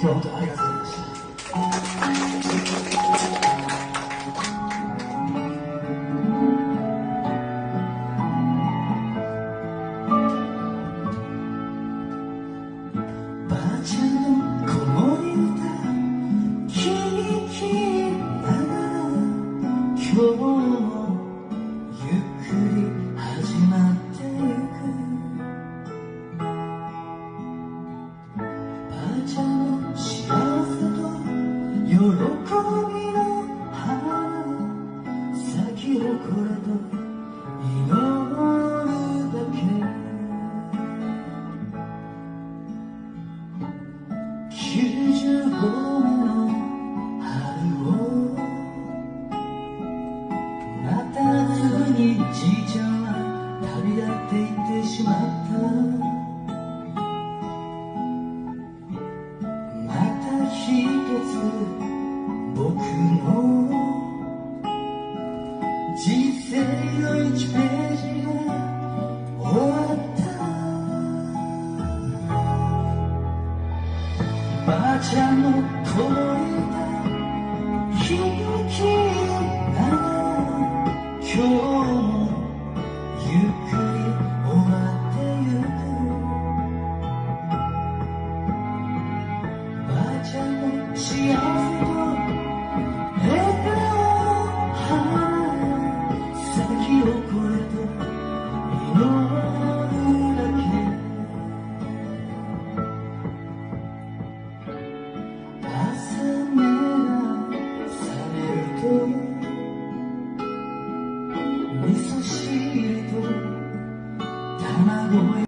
日は本当にありがとうございました。ばあちゃんの子守歌聞きながら今日もゆっくり始まってゆく。ばあちゃんの幸せと喜びの花咲き誇れと祈るだけ。95目の春をまたすぐにじいちゃんは旅立っていってしまった。また一つ僕の人生の1ページが終わった。ばあちゃんの子守歌響きながら今日もゆっくり終わってゆく。ばあちゃんの幸せと笑顔の花咲き誇れと祈るだけ。朝目が覚めると味噌汁と卵